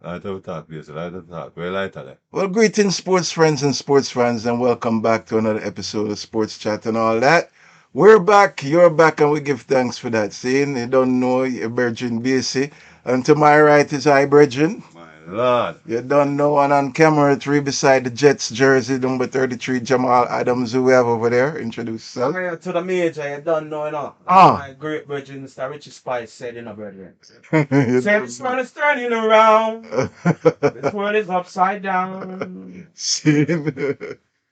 Light of talk, yes, light of talk. Very light of that. Well, greetings, sports friends and sports fans, and welcome back to another episode of Sports Chat and all that. We're back, you're back, and we give thanks for that. Seeing you don't know your Virgin BC, and to my right is I, Virgin. My lord. You don't know, and on camera three beside the Jets jersey, number 33, Jamal Adams, who we have over there. Introduce Come yourself. here to the major, you don't know, As Ah, my great virgin, Mr. Richie Spice said, brethren. you Say this world is turning around. This don't- world is upside down. Seeing,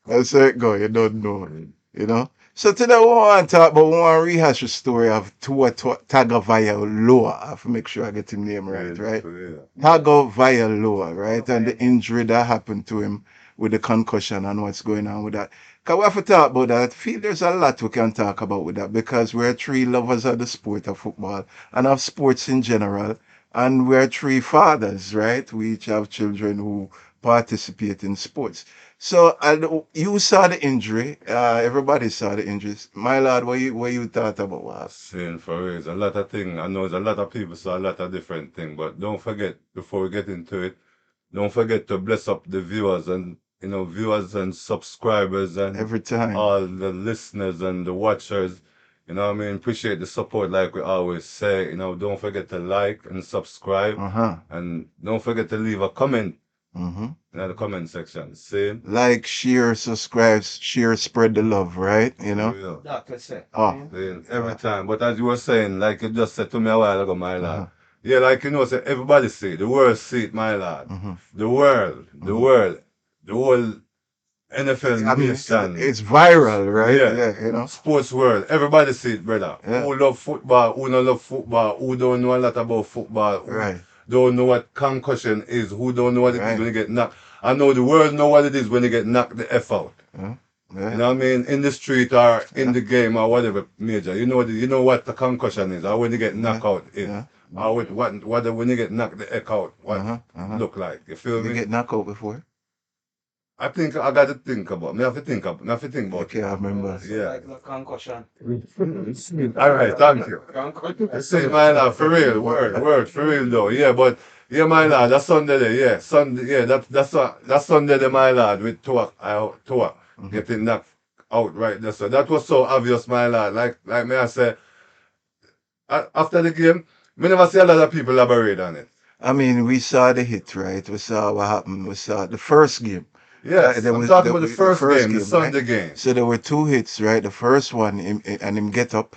that's how it go. You don't know, you know. So today we want to talk about, we want to rehash the story of Tagovailoa. I have to make sure I get his name right, right? For real. Tagovailoa, right? And the Okay. injury that happened to him with the concussion and what's going on with that. Because we have to talk about that. I feel there's a lot we can talk about with that because we're three lovers of the sport of football and of sports in general. And we're three fathers, right? We each have children who participate in sports. So and you saw the injury. Everybody saw the injuries. My lord, what you thought about what? Saying for real. It's a lot of things. I know it's a lot of people saw a lot of different things, but don't forget, before we get into it, don't forget to bless up the viewers and viewers and subscribers and Every time. all the listeners and the watchers. You know what I mean? Appreciate the support like we always say. Don't forget to like and subscribe Uh-huh. and don't forget to leave a comment Mm-hmm. in the comment section. Same. Like, share, subscribe, share, spread the love, right? You For know? real. That could say. Oh. Saying every Uh, time. But as you were saying, like you just said to me a while ago, my lad. uh-huh. Yeah, like say everybody see it. The world see it, my lad. Mm-hmm. The world, the Mm-hmm. world, the whole NFL I mean, nation, it's viral, right? yeah, Yeah, you know? sports world. Everybody see it, brother. Yeah, Who love football, who don't love football, who don't know a lot about football, who right, don't know what concussion is, who don't know what it is right. when you get knocked. I know the world know what it is when you get knocked the F out. Yeah, You yeah, know what I mean? In the street or in yeah, the game or whatever major. You know what the concussion is or when you get yeah, knocked out is. yeah. Or what when you get knocked the heck out, what Uh-huh, it uh-huh. look like. You feel You me? get knocked out before? I think I got to think about. Me have to think I about it. can't Oh, remember. so Yeah. like the concussion. All right, thank you. I say, my lad, for real, word, for real though. Yeah, but yeah, my lad, that's Sunday there. Yeah, Sunday. Yeah, that's Sunday there, my lad, with Tua Mhm. getting knocked out right there. So that was so obvious, my lad. Like me, I say after the game, me never see a lot of people elaborate on it. I mean, we saw the hit, right? We saw what happened. We saw the first game. Yes, There I'm was talking about the the first first game, the game, right? Sunday game. So there were two hits, right? The first one, and him get up,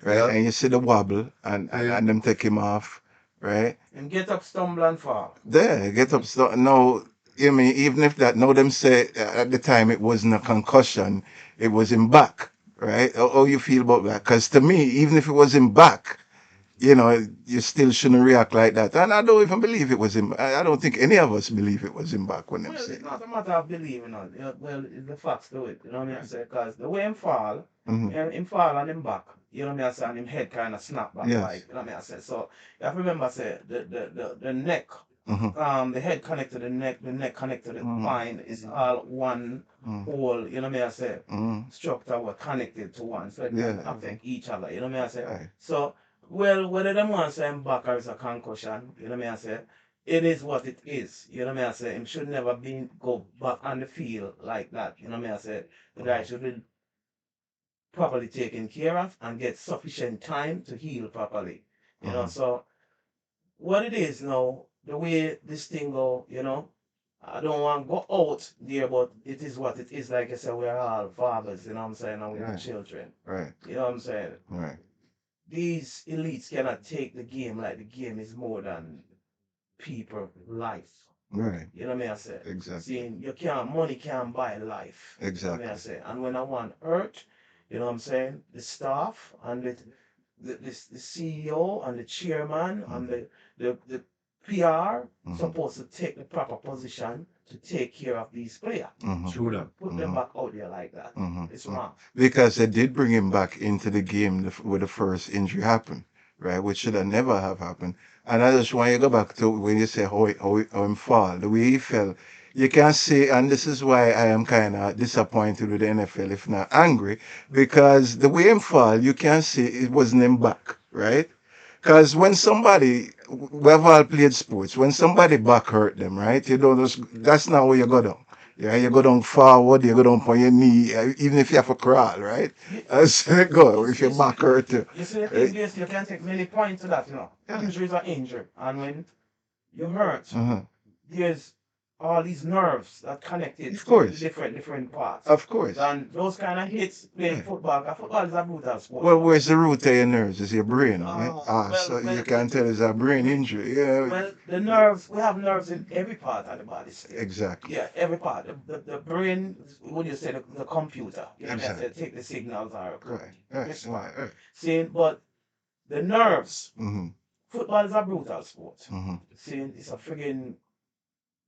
right? Yeah, And you see the wobble, and see, them take him off, right? And get up, stumble, and fall. There, get up. So, no, I mean, even if that, no, them say at the time it wasn't a concussion, it was in back, right? How you feel about that? Because to me, even if it was in back, you still shouldn't react like that. And I don't even believe it was him. I don't think any of us believe it was him back when them Well, say it's it. not a matter of believing on. Well, it's the facts to it. You know what I mean? I say, because the way him fall, Hmm. him fall on him back. You know what I mean? I say, and him head kind of snap back, Yes. like, you know what I mean? I say, so you have to remember, I say, the neck, Hmm. the head connected to the neck connected to the Hmm. spine is all one Hmm. whole, you know what I mean? I say, Hmm. structure were connected to one, so it can Yeah. affect each other. You know what I mean? I say, Right. so, well, whether them want to say him back or it's a concussion, you know what I mean? I say, it is what it is. You know what I mean? I say, him should never be go back on the field like that. You know what I mean? I say, the guy should be properly taken care of and get sufficient time to heal properly. You know, Hmm. so what it is now, the way this thing go, I don't want to go out there, but it is what it is. Like I said, we're all fathers, you know what I'm saying, and we have Right. children. Right. You know what I'm saying? Right. These elites cannot take the game like the game is more than people life. Right. You know what I mean? I say, Exactly. seeing money can't buy life. You know what I mean? I Exactly. say, and when I want hurt, you know what I'm saying? The staff and the CEO and the chairman and Hmm. the PR Hmm. supposed to take the proper position to take care of these players. Hmm. true that. Put them Hmm. back out there like that. It's Hmm. wrong. Because they did bring him back into the game where the first injury happened, right? Which should have never have happened. And I just want you to go back to when you say how him fall, the way he fell. You can see, and this is why I am kind of disappointed with the NFL, if not angry, because the way him fall, you can see it wasn't him back, right? Because when somebody we have all played sports. When somebody back hurt them, right? You don't just, that's not where you go down. Yeah, you go down forward, you go down on your knee, even if you have to crawl, right? You, As you go, if your back hurt you, you see the right? thing is, you can take many points to that, Yeah. Injuries are injured. And when you hurt, Uh-huh. there's all these nerves that connected Of to course. different parts. Of course. And those kind of hits playing Yeah. football, 'cause football is a brutal sport. Well, where's the root of your nerves? It's your brain, right? Well, So you well, can tell it's a brain injury. Yeah, well, the nerves, we have nerves in every part of the body still. exactly. Yeah, every part. The brain, what do you say, the computer. You know what I Exactly. mean? Take the signals or Right. respond. Right. Seeing, but the nerves, Mm-hmm. football is a brutal sport. Mm-hmm. Seeing, it's a friggin'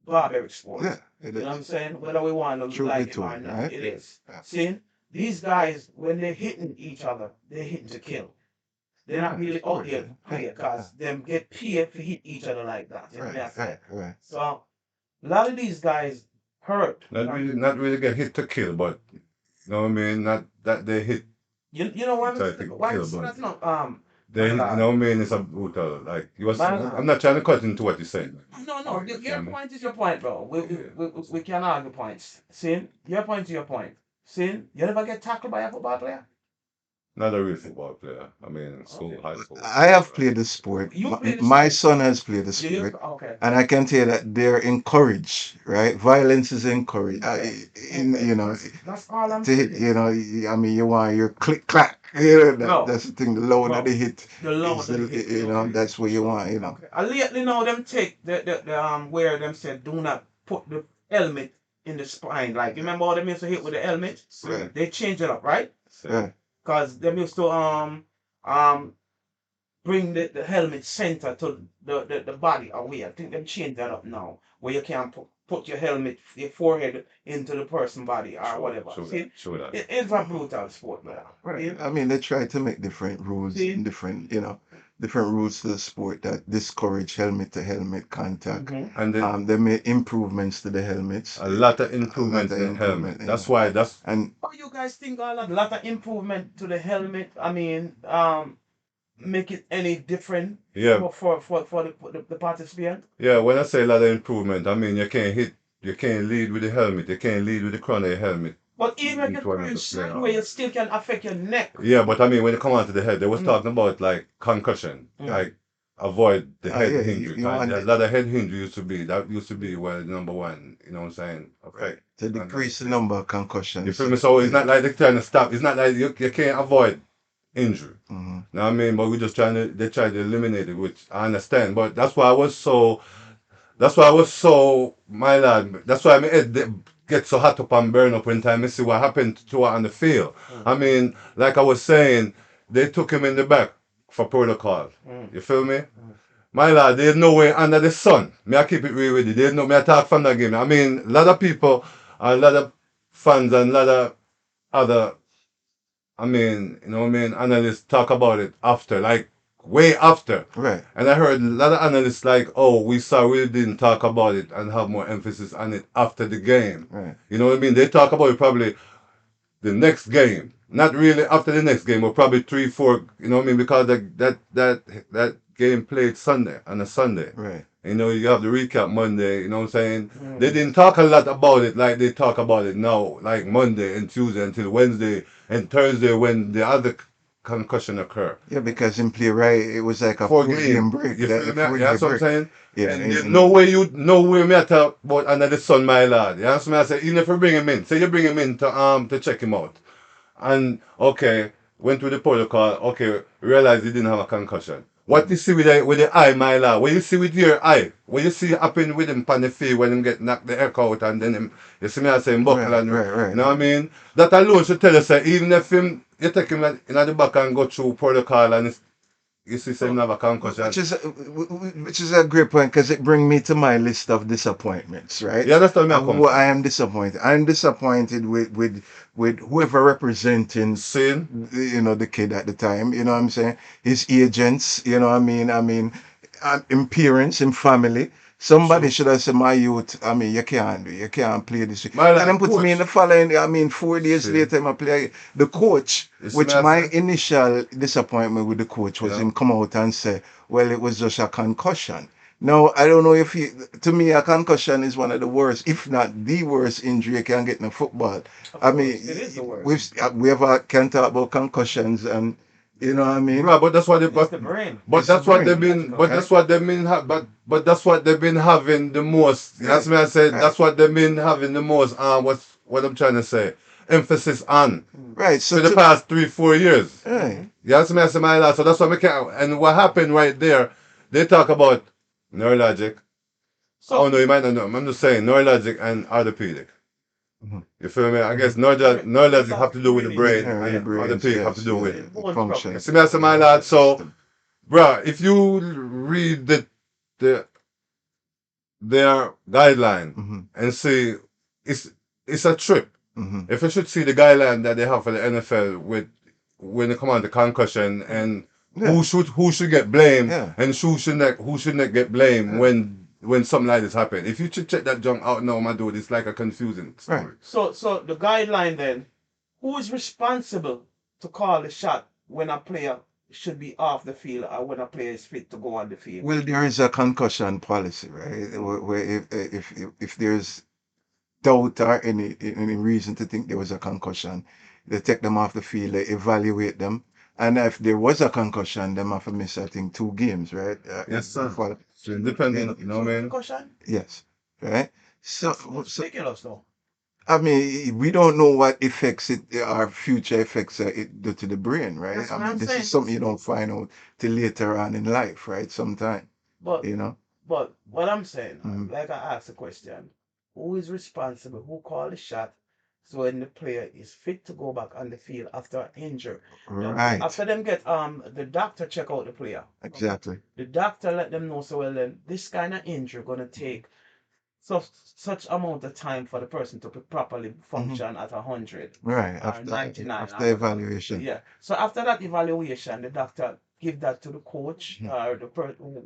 barbaric sport. Yeah, it You know what I'm is. saying? Whether we want to Truth be like it or told, not, right? it is. Yeah. Seeing, these guys, when they're hitting each other, they're hitting to kill. They're not Yeah, really of out course. there to play Yeah. because them get paid to hit each other like that. You know what I'm Right. saying? Right. So a lot of these guys hurt. Not really get hit to kill, but you know what I mean. Not that they hit You know why try to why kill, you say but that? No, they my you know lad. what I mean. It's a brutal. Like you was. My I'm lad. not trying to cut into what you're saying. No. Your Yeah. point is your point, bro. Yeah. We can argue points. See, your point is your point. See, you never get tackled by a football player. Not a real football player. I mean, school, Okay. high school. I have played the sport. You play the My sport. son has played the You sport, okay? and I can tell you that they're encouraged, right? Violence is encouraged. Okay. In Okay. you know, That's all I'm to hit, saying. I mean, you want your click clack. You know, Bro, that's the thing. The louder bro, the hit the is, louder the hit. that's what you want. You know. Okay. I lately know them take the where them said do not put the helmet in the spine. Like you remember how them used to hit with the helmet? Right. They changed it up, right? Right. Cause them used to um bring the helmet center to the body away. I think them changed that up now, where you can put your helmet, your forehead into the person body or whatever. See, Show that. it's a brutal sport, man. Right. I mean, they try to make different rules, See? different, different rules to the sport that discourage helmet to helmet contact. Mhm. And then They made improvements to the helmets. a lot of A lot improvements of in helmet. improvement. That's why. That's And How you guys think all that? A lot of improvement to the helmet. I mean, make it any different yeah. for the participant? Yeah, when I say a lot of improvement, I mean you can't lead with the helmet, you can't lead with the crown of your helmet. But even if Into you another turn player. sideways, it still can affect your neck. Yeah, but I mean when you come onto the head, they was Mm. talking about like concussion, Mm. like avoid the head yeah, injury. you want A lot of head injury used to be well number one, you know what I'm saying? Okay. to decrease the number of concussions. You feel me? So it's not like they're trying to stop. It's not like you can't avoid injury. Mhm. You know what I mean? But we just they try to eliminate it, which I understand. But that's why I was so, my lad, that's why my head get so hot up and burn up when time I see what happened to her on the field. I mean, like I was saying, they took him in the back for protocol. You feel me? My lad, there's no way under the sun. Me I keep it real with you. There's no me I talk from that game. I mean, a lot of people, a lot of fans and a lot of other, I mean, you know what I mean, analysts talk about it after, like way after. Right. And I heard a lot of analysts like, oh, we really didn't talk about it and have more emphasis on it after the game. Right. You know what I mean? They talk about it probably the next game. Not really after the next game, but probably 3, 4, you know what I mean? Because that game played Sunday, on a Sunday. Right. You know, you have the recap Monday, you know what I'm saying? They didn't talk a lot about it like they talk about it now, like Monday and Tuesday until Wednesday and Thursday when the other concussion occurred. Yeah, because in play right, it was like a 4 4 game break. You That feel a me? 4 Yeah, game that's what I'm break. saying? Yeah. And there's no way me I talk about under the sun, my lad. You understand me? I say, even if you bring him in, say you bring him in to check him out. And okay, went through the protocol, okay, realized he didn't have a concussion. What you see with the eye, my lad, what you see with your eye, what you see happen with him on the field when him get knocked the heck out and then him, you see me I say him buckle and Right. you know what I mean? That alone should tell us that even if him you take him in the back and go through protocol and you see him have a concussion. Which is a great point because it brings me to my list of disappointments, right? Yeah, that's what me I And come what from. I am disappointed. I'm disappointed with whoever representing Seeing? the kid at the time. You know what I'm saying? His agents. You know what I mean? Him parents, him family. Somebody True. should have said, my youth, I mean, you can't play this. My And then put me in coach. the following, I mean, 4 days See, later, I play the coach, you see me which I my say? initial disappointment with the coach You was him know? come out and say, well, it was just a concussion. Now, I don't know if he, to me, a concussion is one of the worst, if not the worst injury you can get in football. Of I mean, course, it is the we've, worst. we ever can talk about concussions and, you know what I mean? Bro, but that's what they It's the brain. but It's the that's what brain, they've been Psychological. but right? that's what they've been but that's what they've been having the most. That's Right, me I said right, that's what they've been having the most what I'm trying to say. Emphasis on Mm. right. So for the to, past 3-4 years. Mm-hmm. right, You understand me? I say my lad. So that's what we can and what happened right there, they talk about neurologic. So, Oh no, you might not know. I'm just saying neurologic and orthopedic. mhm, You feel me? I guess we're neurologic have to talking do with the really with, brain simple your and here. brains, orthopedic have to yes, do yeah, with It's the bones you problem. function, see me? I say my lad. nervous So system. bruh, if you read the their guideline Hmm. and see it's it's a trip. Hmm. If you should see the guideline that they have for the NFL with when it come on to concussion Mm. and Yeah, who should get blamed yeah, and who should not get blamed yeah, when something like this happen. If you should check that junk out now, my dude, it's like a confusing right. story. So the guideline then, who is responsible to call the shot when a player should be off the field or when a player is fit to go on the field? Well, there is a concussion policy, right? Mm. Where if there's doubt or any reason to think there was a concussion, they take them off the field, they evaluate them, and if there was a concussion, them have to miss, I think, 2 games, right? Yes, sir. For So independent, in you know So what I mean? concussion, yes, right. So, it's so ridiculous though. I mean, we don't know what effects it our future effects it do to the brain, right? That's I what mean, I'm this is saying. something you don't find out till later on in life, right? Sometime, But you know. but what I'm saying, Mhm. like I asked the question, who is responsible? Who called the shot? So when the player is fit to go back on the field after an injury. Now, Right, after them get the doctor check out the player. exactly. The doctor let them know, so well then this kind of injury gonna take such amount of time for the person to properly Hmm. function at 100 Right, or 99 or after whatever. evaluation. Yeah. So after that evaluation, the doctor give that to the coach Mhm. or the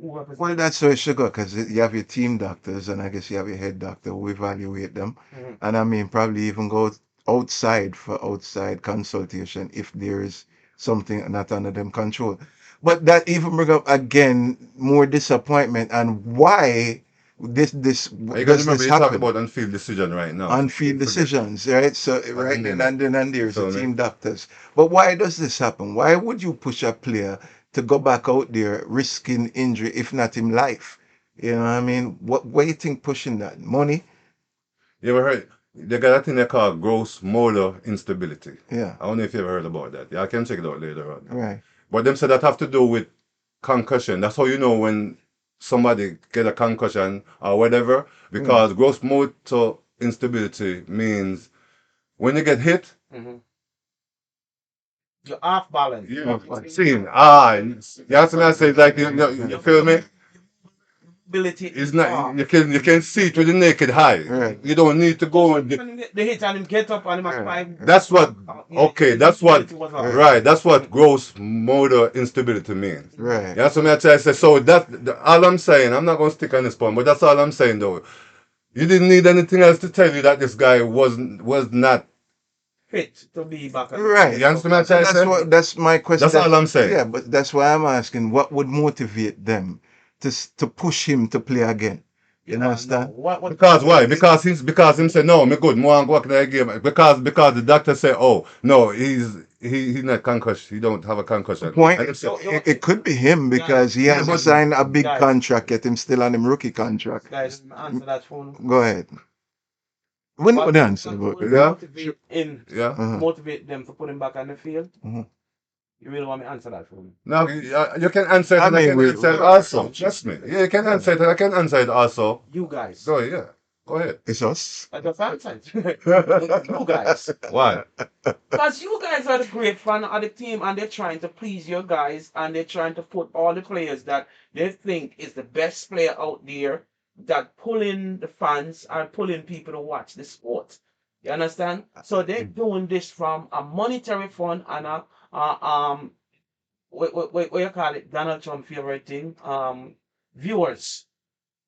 whoever's. Well, that's how it should go because you have your team doctors and I guess you have your head doctor who evaluate them. Mhm. And I mean, probably even go outside for outside consultation if there is something not under them control. But that even bring up again more disappointment and why this Are you guys does remember this you talk happen? about on-field decision right now? On Don't field forget. decisions, right? So At the right then moment. and then and You there's a feel me? team doctors. But why does this happen? Why would you push a player to go back out there risking injury, if not in life? You know what I mean? What do you think pushing that? Money? You ever heard? They got a thing they call gross motor instability. Yeah, I don't know if you ever heard about that. Yeah, I can check it out later on. right. But them said that have to do with concussion. That's how you know when somebody get a concussion or whatever. Yeah. Because gross motor instability means when you get hit, Mhm. You're off balance. you seeing you have to say like you Your feel me? ability It's is not off. you can see it with the naked eye. Right, You don't need to go and When they hit and him get up and him a right, five, that's what okay, his that's what ability was off. right, right, that's what Mhm. gross motor instability means. right. Yeah, so me I try to say so all I'm saying, I'm not gonna stick on this point, but that's all I'm saying though. You didn't need anything else to tell you that this guy was not Fit to be back on the Right. field. you So understand what I'm So trying to that's say? what that's my question. That's all I'm saying. Yeah, but that's why I'm asking what would motivate them to push him to play again. You no, understand? what Because why? It- Because him say no, me good, more go back to the game. Because the doctor say, oh no, he's not concussed, he don't have a concussion. Point. And him say, It could be him guys, because he yeah, hasn't but signed a big guys, contract yet. Him still on him rookie contract. answer that phone. Go ahead. We know the answer, What but would yeah, yeah. uh-huh. motivate them to put him back on the field? Uh-huh. You really want me to answer that for me? Now you can answer it I and I mean, can answer it also. Trust me. Yeah, you can yeah, answer it and I can answer it also. You guys. Go yeah. Go ahead. it's us. I just answered. You guys. Why? Because you guys are the great fan of the team and they're trying to please your guys and they're trying to put all the players that they think is the best player out there that pulling the fans and pulling people to watch the sport. You understand? So they're doing this from a monetary fund and what you call it, Donald Trump favorite thing, viewers.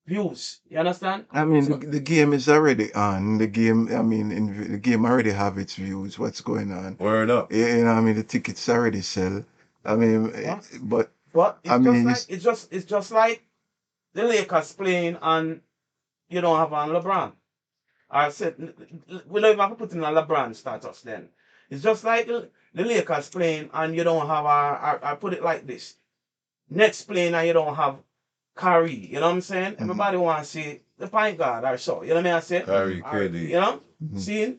views. You understand? I mean, So the game is already on. The game, I mean, the game already have its views. What's going on? Word up. You know, I mean, the tickets already sell. I mean, what? but But I it's just mean, like it's just like the Lakers playing and you don't have on LeBron. I said we don't even have to put in a LeBron status then. It's just like the Lakers playing and you don't have I put it like this. Next playing and you don't have Kyrie. You know what I'm saying? mhm, Everybody wants to see the point guard or so. You know what I mean? I say, Kyrie, mhm, or, KD. you know, mhm. seeing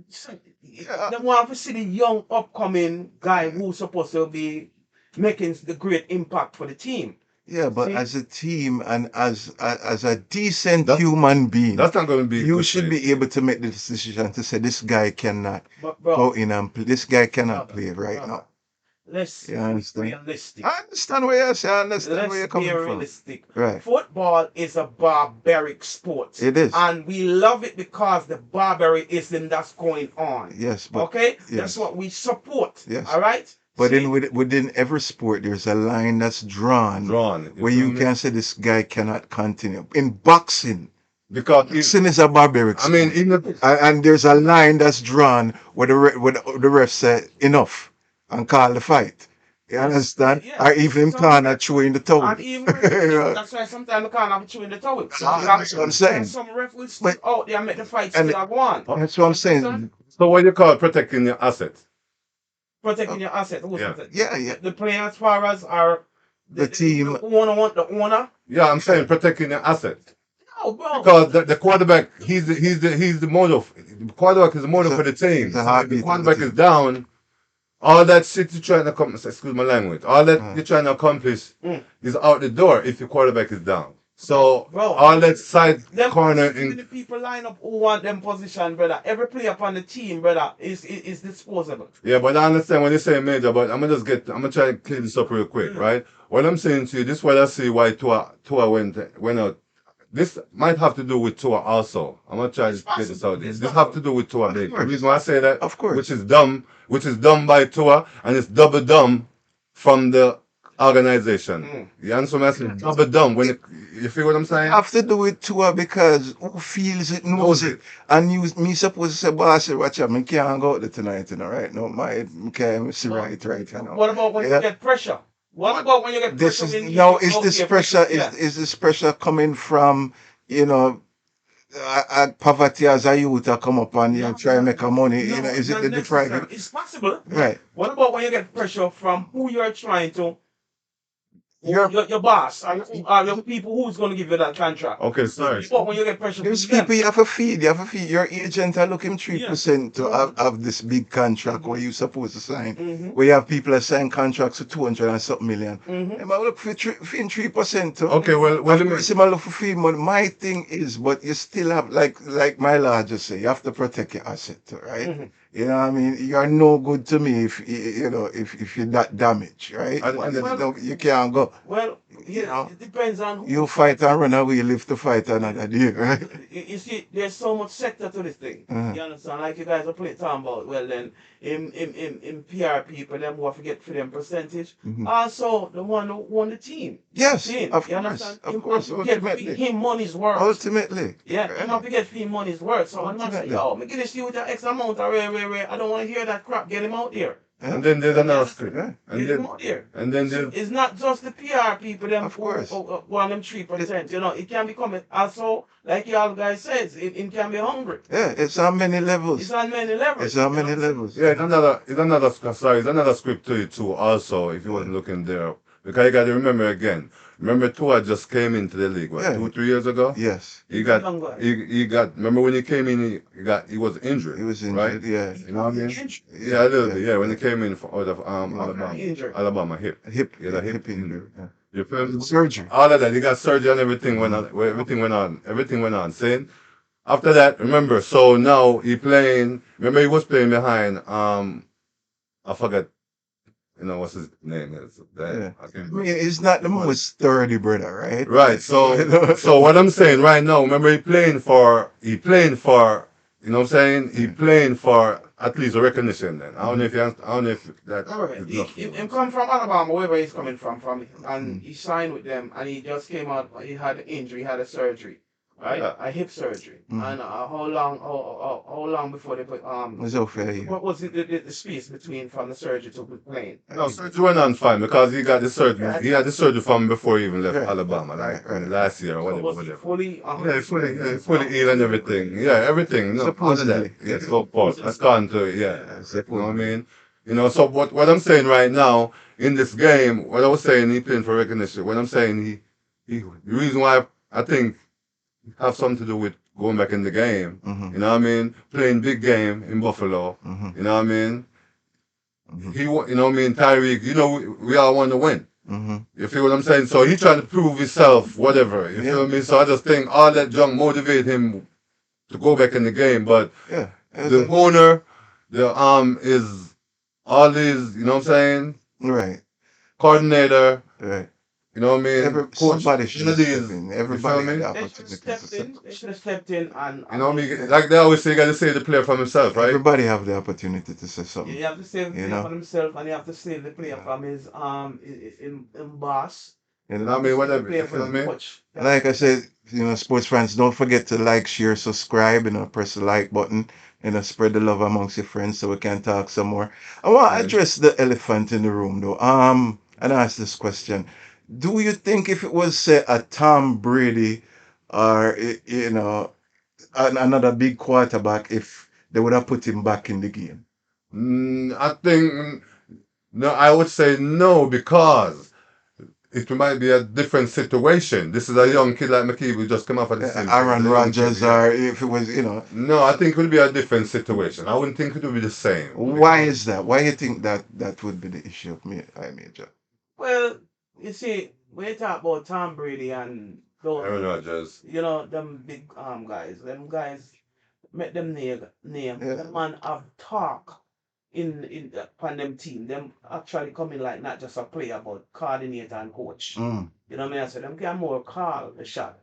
so, Yeah, they want to see the young upcoming guy who's supposed to be making the great impact for the team. yeah, but See, as a team and as a decent That's human being, that's not going to be you good for should the be team. able to make the decision to say this guy cannot but go bro, in and play. This guy cannot brother, play right brother, now. let's You be understand? realistic. I understand where you're saying. I understand where Let's you're be coming from. realistic. Right. Football is a barbaric sport, It is. and we love it because the barbarism that's going on. Yes, but Okay, that's yes, what we support. yes. All right. But in See, within every sport, there's a line that's drawn Drawn. You where feel you me? can say this guy cannot continue. In boxing, Because boxing is a barbaric I mean, sport, even if and there's a line that's drawn where the ref say enough and call the fight. You yes, understand? Or yes. even him Some corner throwing the towel. and even referee. That's why sometimes I can't have a chew in the towel. That's what I'm Because saying. some ref will still But out there and make the fight and still go on. that's what I'm You understand? saying. so what you call protecting your assets? Uh, Protecting your asset. Who's Yeah. protect? yeah, yeah. The player as far as our The team. the owner want the owner. Yeah, I'm saying protecting your assets. No, bro. Because the quarterback, he's the motive. The quarterback is the It's motive for a the it's team. a So if the heartbeat of the quarterback is team. down, all that shit you're trying to accomplish, excuse my language, all that Uh, you're trying to accomplish Mm. is out the door if your quarterback is down. So Bro, all that side them corner even in the people line up who want them position, brother. Every player upon the team, brother, is disposable. yeah, but I understand when you say major, but I'm gonna try to clean this up real quick, Mm. right? What I'm saying to you, this is what I see why Tua went out. This might have to do with Tua also. I'm gonna try It's to get this out possible. there. It's This have to possible. do with Tua. of The course, reason why I say that, of course. which is done by Tua, and it's double dumb from the organization. Mm. You understand what I'm saying? Double dumb. You feel what I'm saying? Have to do it to her because who feels it knows it. And you me supposed to say, boss, watch out, me can't go out there tonight, you know, right? No, me can't see But right, you know. what about when you Yeah. get pressure? What But about when you get this pressure is when now you is out this there pressure pressure? Yeah. is this pressure coming from, you know, poverty as a youth to come up and you know, No, try and make a money, you know, no, is it not the necessarily. depriving? It's possible. Right. What about when you get pressure from who you're trying to, You're your boss, or your people who's going to give you that contract? Okay, sorry. What about when you get pressure There's from them? people you have to feed. You have to feed. Your agent are looking Yeah. 3% to So, have this big contract where you supposed to sign. mm-hmm, Where you have people that sign contracts for 200 and something million. mm-hmm. They might look for 3% too. Okay, well, Of let me. course, you might look for feed money. My thing is, but you still have, like my lord just say, you have to protect your asset too, right? Mm-hmm. You know what I mean? You're no good to me if you're that damaged, right? And then, Well, You can't go. well, You yeah, know, it depends on who. you fight and run away, live to fight another day, right? You see, there's so much sector to this thing. Uh-huh. You understand? Like you guys are talking about, well then, in PR people, them who have to get for them percentage. Mhm. Also, the one who won the team. Yes, Team. of You course, understand? of Him course, have to get ultimately, him money's worth. ultimately, Yeah, him have to get him money's worth. So when I say, ultimately. yo, me get this you with that X amount of rare, I don't want to hear that crap. Get him out there. Yeah, and then there's You another understand? script. yeah, And Get him then out there. and then So there's it's not just the PR people them of course. who want them 3%. You know, it can become also like y'all guys says, it can be hungry. Yeah, it's on many It's levels. on many levels. It's on You many know? levels. yeah, it's another script to it too. Also, if you Yeah, wasn't looking there, because you got to remember again. Remember, Tua just came into the league what yeah, 2 3 years ago. yes. He He's a got young guy. he got. Remember when he came in, he was He injured, was right? injured. Yeah, You know what I mean? Injured. Yeah, a little yeah, bit. Yeah, when he yeah. came in out of Yeah. Alabama, Injured. Alabama hip. Hip, Yeah, the hip hip injury. injury. Yeah. You feel me? Surgery. All of that. He got surgery and everything went Mhm. on. Everything went on. Saying after that, remember. So now he playing. Remember he was playing behind. I forgot. You know what's his name is. Yeah. I can't I mean, he's not the remember. most sturdy brother, right? Right. So what I'm saying right now. Remember he playing for. You know what I'm saying? He Yeah. playing for at least a recognition then. I don't know if I don't know if that Alright, is he, enough. him come from Alabama, wherever he's coming from, and Mm. he signed with them, and he just came out. He had an injury, he had a surgery, right? Yeah. A hip surgery. Mm. And how long before they put It's okay. what was the space between from the surgery to playing? No, surgery went on fine because he got the surgery. He had the surgery from before he even left Right. Alabama, like Right. last year or So whatever. was he whatever. fully Fully healed and everything. Yeah, everything. No, Supposedly. yeah, so forth. That's gone to it, yeah. You know what I Supposedly. mean? You know, so what I'm saying right now in this game, what I was saying, he playing for recognition. What I'm saying, the reason why I think have something to do with going back in the game. Mhm. You know what I mean? Playing big game in Buffalo. Mhm. You know what I mean? Mhm. You know what I mean? Tyreek, you know, we all want to win. Mhm. You feel what I'm saying? So he trying to prove himself, whatever. You feel me? So I just think all that junk motivate him to go back in the game. But Yeah. the owner, is all these, you know what I'm saying? Right. Coordinator, Right. you know what I mean? Coach, Somebody should none of step these, in. you Everybody feel had me? the They should have opportunity to stepped step. in. They should have stepped in and You know what I mean? Like they always say, you got to save the player from himself, right? Everybody have the opportunity to say something. you have to save the You player know? from himself, and you have to save the player Yeah. from his in boss. You You know know? what I mean? The Whatever. player You from feel his me? coach. Like I said, sports fans, don't forget to like, share, subscribe, press the like button, spread the love amongst your friends so we can talk some more. I want to Yeah. address the elephant in the room though. And ask this question. Do you think if it was, say, a Tom Brady or, another big quarterback, if they would have put him back in the game? I think, no, I would say no because it might be a different situation. This is a young kid like McKee who just come off of the scene. Aaron He's a young kid, Rodgers, yeah. or if it was, No, I think it would be a different situation. I wouldn't think it would be the same. why is that? Why you think that would be the issue of me, I major? Well, you see, when you talk about Tom Brady and those, Aaron Rodgers. them big them guys make them name. Yeah. The man have talk in upon them team. Them actually coming like not just a player but coordinator and coach. Mm. You know what I mean? So them can more call the shot.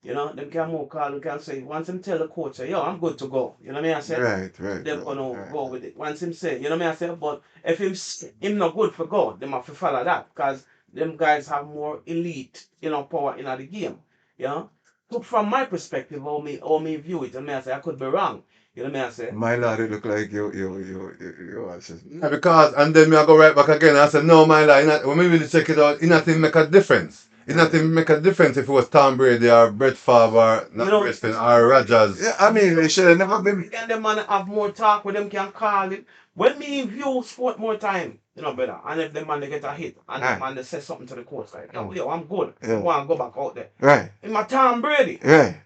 Them can more call. They can say once him tell the coach say, yo, I'm good to go. You know what I mean? I say Right. them gonna Right. go with it. Once him say, you know what I mean? I say, but if him not good for God, them have to follow that because them guys have more elite, power in the game. You know? So from my perspective, how me view it, I mean, I say I could be wrong. You know what I mean? I say, My lord, it look like you are just- Yeah, because, and then me I go right back again. I said, no, my lad, when we really check it out, it nothing make a difference. It nothing make a difference if it was Tom Brady or Brett Favre or not Brett Favre or Rodgers. Yeah, I mean, they should have never been. can them man have more talk with them can call it. When me view sport more time, brother, and if them man they get a hit and them man they say something to the coach like, yo, I'm good. I Yeah. want to go back out there. Right. In my Tom Brady. Right.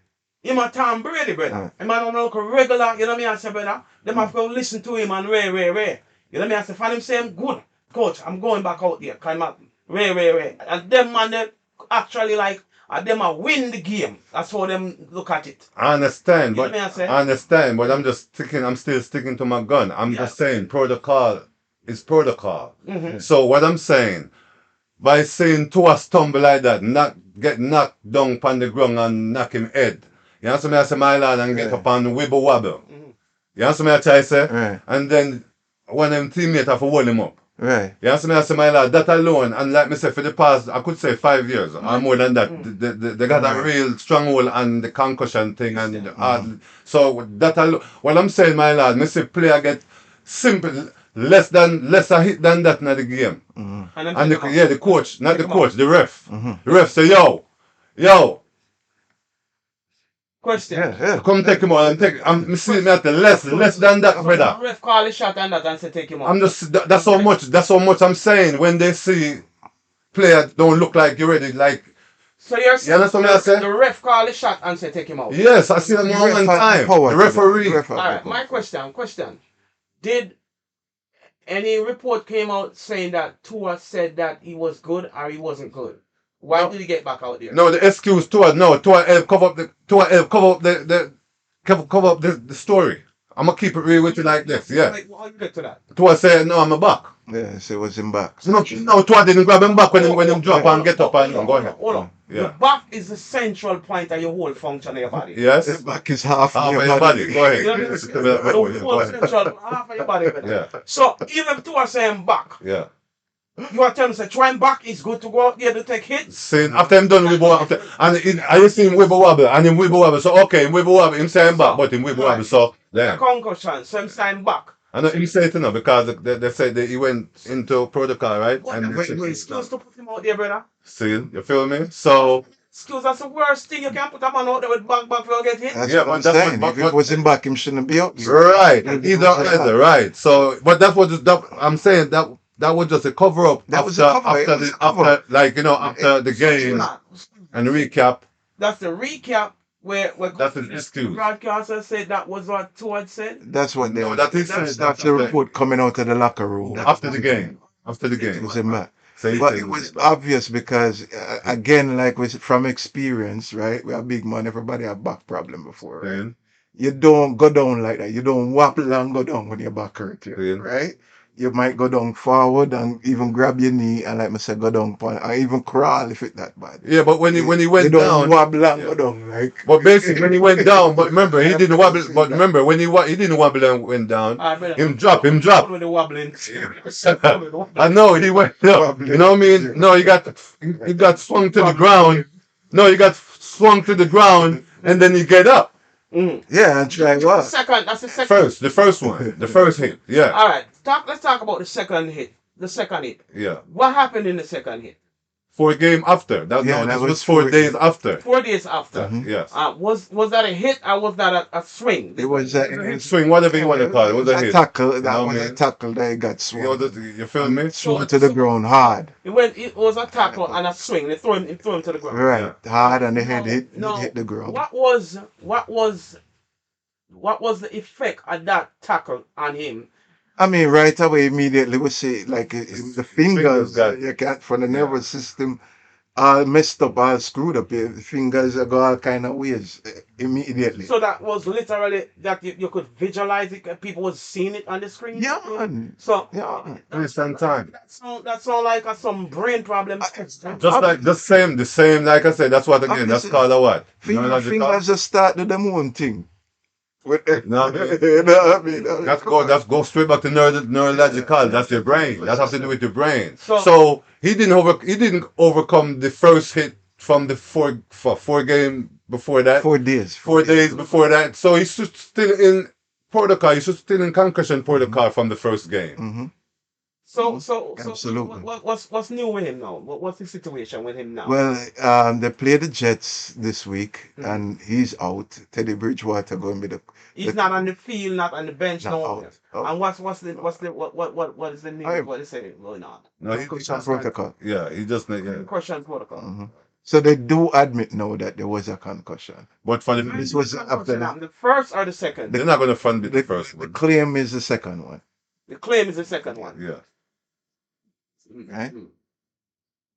In my Tom Brady, brother. Him man don't look regular, you know what I mean? I say, brother, them have to go listen to him and Ray. You know what I mean? I say, for him say I'm good. Coach, I'm going back out there. Cause I'm Ray. And them man they actually like them a win the game. That's how them look at it. I understand, You know but what I say? I understand, but I'm still sticking to my gun. I'm just saying protocol is protocol. Mhm. So what I'm saying, by saying to a stumble like that, not get knocked down on the ground and knock him head. You know what I say, my lad, and get Yeah. up and wibble wobble. Mhm. You know what I try to say? Right. And then one of them teammates have to hold him up. Right. You know what I say, my lad, that alone, and like me say, for the past, I could say 5 years, or more than that, they got a real stronghold on the concussion thing, and so that alone, what I'm saying, my lad, me say player get simple, less a hit than that in the game. And the coach, not the coach, the ref. The ref say, yo, Question. Yeah. come take him out and take. I'm seeing me at the less than that, brother. Ref call the shot and that and say take him out. I'm just that's how much I'm saying when they see player don't look like you're ready. Like, So you're you understand what I say? the ref call the shot and say take him out. Yes, I see them The one ref had time. power The to referee. the ref had Alright, power. my question. Did any report came out saying that Tua said that he was good or he wasn't good? Why No. did he get back out there? No, the excuse Tua help cover up the story. I'm gonna keep it real with you like this. Yeah. Like, how you get to that? Tua said no, I'm a back. Yeah, so it was him back. No, Tua didn't grab him back when him drop and get up and go ahead. Hold on. Your Yeah. back is the central point of your whole function of your body. The Yes. back is half Half your of your body. body. Go ahead. You know, Listen to the that. Oh, yeah, go whole ahead. central half of your body. Yeah. So even to us saying back, Yeah. you are telling me say trying back is good to go out there to take hits. Saying after him done wibble after and I just see him wibble wobble and him wibble wobble. So okay, him wibble wobble, him saying back, but him wibble wobble. So The then concussion, so I'm saying back. I know him say it now because they said that he went into protocol, right? What And the excuse to put him out there, brother? see, you feel me? So Excuse, that's the worst thing you can put a man out there with back for get hit. That's yeah, what I'm but that's saying. what If it was in back, him shouldn't be out there. right. Yeah, He's it not was either, right. So but that's what I'm saying that was just a cover up That was a cover. It after was the a cover. after like you know after the game and recap. That's the recap where That's an excuse. broadcaster said that was what Todd said. That's what they No, that is that's the report coming out of the locker room. after the game. After the It game. was in back. So he But said it was obvious because again, like with from experience, right? We are big man. Everybody have back problem before, right? saying, You don't go down like that. You don't wobble and go down when your back hurt you, saying, right? You might go down forward and even grab your knee and like I said, go down or even crawl if it's that bad. yeah, but when he You went don't down, wobble and yeah. go down like. But basically when he went down, but remember he didn't wobble. But remember when he didn't wobble and went down, him drop. With the wobbling. I know he went. No, you know what I mean? No, he got swung to the ground. No, he got swung to the ground and then he get up. Yeah, and try what? That's the second. The first one, the first hit. Yeah, All right, let's talk about the second hit. The second hit. yeah. What happened in the second hit? 4 game after. That Yeah, no, that this was was 4 4 days after. 4 days after. Yes. Was that a hit or was that a swing? It was Swing, whatever you want to call it. It was a hit. tackle. That know was what I a mean? tackle that he got You, know, swung. you feel me? Swung to the ground hard. It was a tackle and a swing. They threw him to the ground. Right. Hard and the head hit No, hit the ground. what was the effect of that tackle on him? I mean, right away, immediately we see like the fingers got- you can't from the nervous system all messed up, all screwed up. The fingers go all kind of ways immediately. So that was literally that you could visualize it. People was seeing it on the screen. Yeah, man. So Yeah. Instant time. that sound like some brain problem. Just like the same. Like I said, that's what again. That's Obviously, called a what? Neurological? Fingers just started them own thing. With No. you know what I mean? That's go straight back to neurological. That's your brain. That has to do with your brain. So- So he didn't overcome the first hit from the four game before that. 4 days. 4 days before that. So he's still in protocol. He's still in concussion protocol from the first game. Hmm. So Absolutely. what's new with him now? What's the situation with him now? Well, they play the Jets this week, Mhm. and he's out. Teddy Bridgewater going to be He's not on the field, not on the bench, Not no. out. Oh. And what is the news? I- What is it going on? No, concussion protocol. Yeah, he just yeah. Concussion protocol. Mhm. So they do admit now that there was a concussion. But for the This was after The first or the second? they're not gonna fund the the, first the one. claim is the second one. The claim is the second one. Yeah. Right.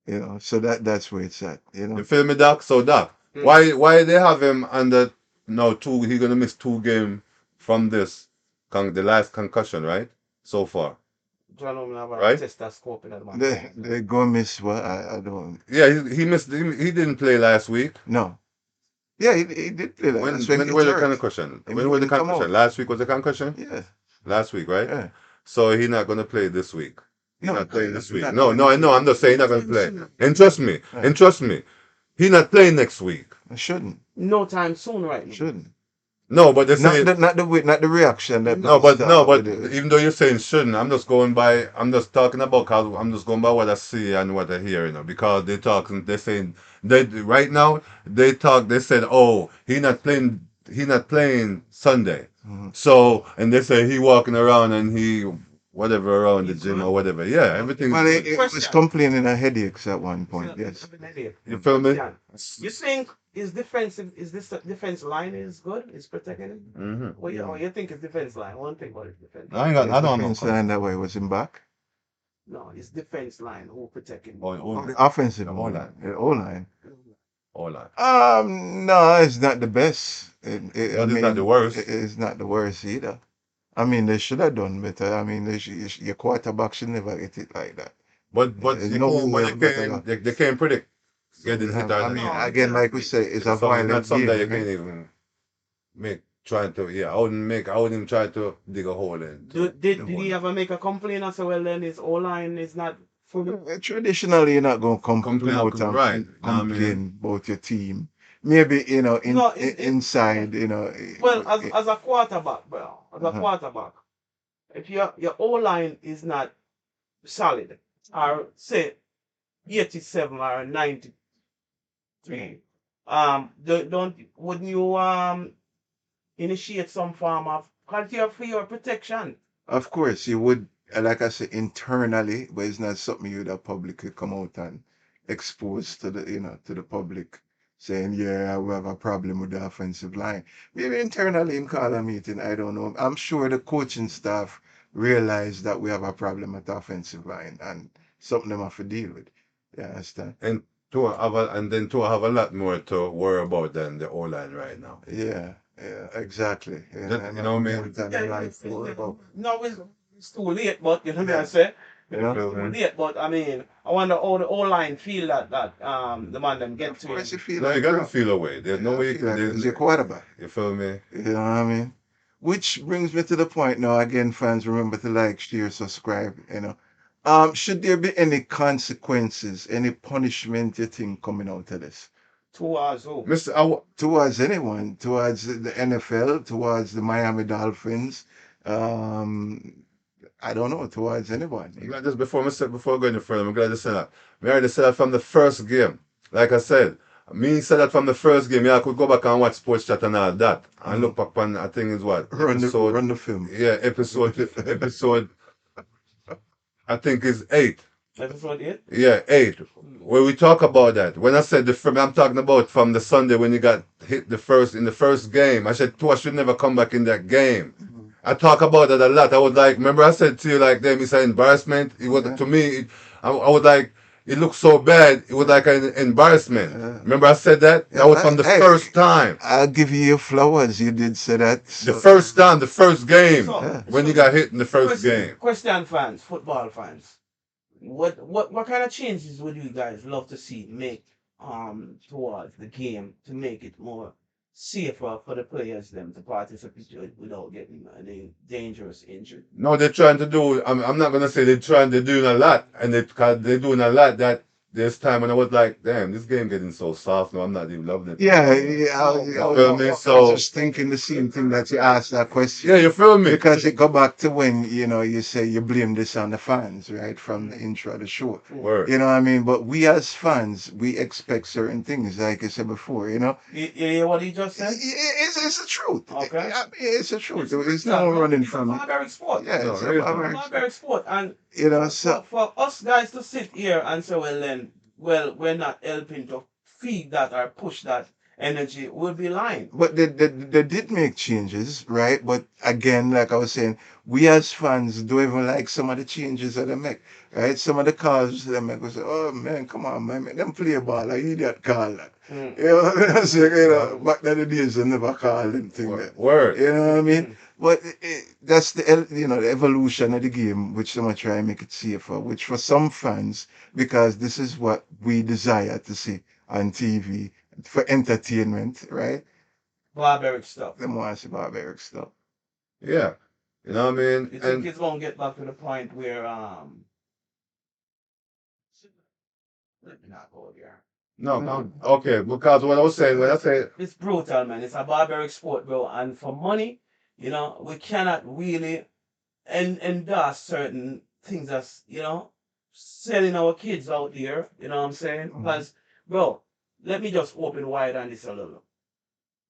You know, so that's where it's at. You know, You feel me, Doc? So Doc, Mm. why they have him under no 2 he gonna miss 2 games from this the last concussion, right? So far. John Owen have a Right? stethoscope in that man. they go miss what I don't Yeah, he missed he didn't play last week. know. Yeah, he did play that. When That's when he was the hurt. concussion? He When was the didn't come concussion? out. Last week was the concussion? Yeah, Last week, right? yeah. So he's not gonna play this week. He's No, not playing this week. not No, playing. I know. I'm just saying he's not gonna play. And trust me, Right. he's not playing next week. I shouldn't. No time soon, right? now. Shouldn't. No, but they say Not the reaction that no, but with it. even though you're saying shouldn't, I'm just going by. I'm just talking about. Cause I'm just going by what I see and what I hear. You know, because they talking. They saying they right now. They talk. They said, oh, he not playing. He not playing Sunday. Mhm. So and they say he walking around and he whatever around the gym or whatever. Yeah, everything. Well, he was complaining of headaches at one point. Yes. You feel me? Yeah. You think his defensive is this defense line is good? Is protecting him? Mm-hmm. What you think his defense line? One thing about his defense. I don't know. Understand that way was him back. No, his defense line who protecting him. Oh, The offensive The line. O-line. The O-line. all that. No, it's not the best. But it's not the worst. It's not the worst either. I mean, they should have done better. I mean, your quarterback should never get it like that. But There's no way they came pretty getting hit I on mean, No, again, like we say, it's a it's not violent something that you game, can right? even make trying to I wouldn't even try to dig a hole into it. did he ever make a complaint and say, well, then his O line is not fully? Traditionally, you're not going to come Complain, out and right? You know what I mean? complain about your team. Maybe, No, inside, well, as a quarterback, bro, as a uh-huh. quarterback, if your O line is not solid, or say 87 or 93, wouldn't you initiate some form of criteria for your protection? Of course, you would, like I say, internally, but it's not something you that publicly come out and expose to the public, saying, yeah, we have a problem with the offensive line. Maybe internally in call a meeting, I don't know. I'm sure the coaching staff realize that we have a problem at the offensive line and something them have to deal with. You understand? And then to have a lot more to worry about than the O line right now. Yeah, yeah, exactly. That, And you know what I more mean? than life to worry about. No, it's too late, but you know what I Yeah, say? you know? Too late, but I mean, I wonder how the O line feel that the man them get Of to course, you him. feel No, you like got to crap. feel away. There's no Yeah, I way you feel can. like it's your quarterback. You feel me? You know what I mean? Which brings me to the point now. Again, fans, remember to like, share, subscribe. Should there be any consequences, any punishment you think coming out of this Towards who? Mister, towards anyone, towards the NFL, towards the Miami Dolphins? Um, I don't know, towards anyone. I'm glad just before going any further, I'm glad to say that. Me already said that from the first game. Like I said, me said that from the first game. Yeah, I could go back and watch Sports Chat and all that, and look back on. I think it's what episode. Run the film. Yeah, episode. I think is 8. Episode 8? Yeah, 8. Where we talk about that. When I said I'm talking about from the Sunday when you got hit in the first game. I said Tua should never come back in that game. Mhm. I talk about that a lot. I would like, remember I said to you like them, it's an embarrassment. It was Yeah. to me. I would like. It looked so bad. It was like an embarrassment. Remember I said that. That was from the Hey, first time. I'll give you your flowers. You did say that. The first time, the first game So, Yeah. when you got hit in the first game. question fans, football fans. What kind of changes would you guys love to see make towards the game to make it more safer for the players them to participate without getting any dangerous injury? No, they're trying to do. I'm not gonna say they're doing a lot, and they're doing a lot. That there's time when I was like, damn, this game getting so soft. No, I'm not even loving it. Yeah, You feel me? I was So just thinking the same thing that you asked that question. yeah, you feel me? Because it go back to when, you say you blame this on the fans, right? From the intro of the show. Word. You know what I mean? But we as fans, we expect certain things, like I said before, You hear what he just said? It's the truth. Okay. I mean, it's the truth. There's no running from it. Barbaric sport. Yeah, No, it's really. a barbaric. Barbaric sport. And So for us guys to sit here and say, well then, well, we're not helping to feed that or push that energy, we'll be lying. but they did make changes, right? But again, like I was saying, we as fans don't even like some of the changes that they make, right? Some of the calls they make, we say, oh man, come on, man, make them play ball, like idiot call that. Mm. You know what I mean? So, back in the days, they never called them thing that. Word. You know what I mean? Mm. But that's the evolution of the game, which someone try and make it safer, which for some fans, because this is what we desire to see on TV for entertainment, right? Barbaric stuff. Them want to see barbaric stuff. Yeah. You know what I mean? You think And it's gonna get back to the point where let me not go there. no, okay, because what I was saying when I say It's brutal, man. It's a barbaric sport, bro. And for money, we cannot really endorse certain things that's, selling our kids out there. You know what I'm saying? Mhm. Because, bro, let me just open wide on this a little.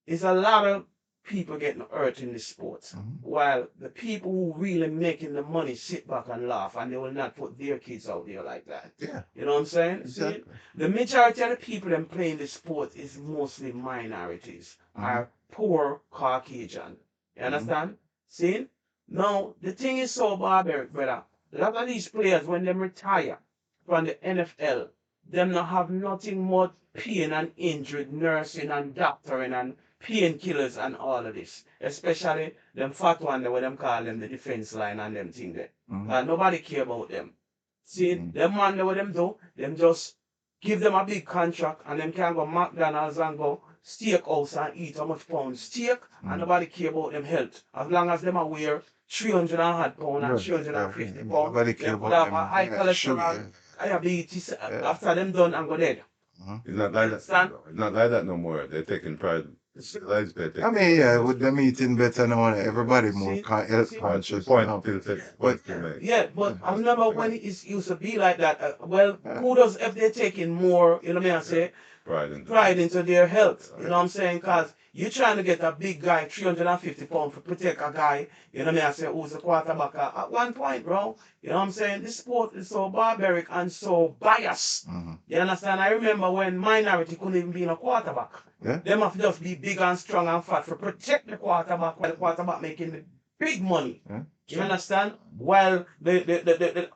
It's a lot of people getting hurt in this sport, Mhm. while the people who really making the money sit back and laugh, and they will not put their kids out there like that. Yeah, You know what I'm saying? exactly. See, the majority of the people that playing this sport is mostly minorities, are poor Caucasian. You understand? See? Now, the thing is so barbaric, brother. A lot of these players, when they retire from the NFL, them not have nothing more pain and injury, nursing and doctoring and painkillers and all of this. Especially them fat one, where them call them the defense line and them thing there. Mhm. Nobody care about them. See, Mhm. them man what them do, them just give them a big contract and them can go McDonald's and go steakhouse and eat how much pound steak and nobody care about them health. As long as them are wear 300 and odd pound and Right, 350 right. pound, Nobody care them could about have a them. high Yeah, cholesterol, sugar. diabetes Yeah. after them done and go dead. Mhm. It's not like that. Understand? It's not like that no more. They're taking pride. It's like they're I taking mean, yeah, pride. with them eating better now, everybody more See, health see, That's the conscious point. now. Point But to make. yeah, but I remember when it used to be like that. Well, Yeah. kudos if they're taking more, you know what I mean? I say, Pride in pride into their health. You know what I'm saying? Because you're trying to get a big guy, 350 pounds, to protect a guy, you know what I mean? I say, who's a quarterback at one point, bro. You know what I'm saying? This sport is so barbaric and so biased. Mhm. You understand? I remember when minority couldn't even be in a quarterback. Yeah. Them have to just be big and strong and fat to protect the quarterback while the quarterback making the big money. Yeah. You understand? While the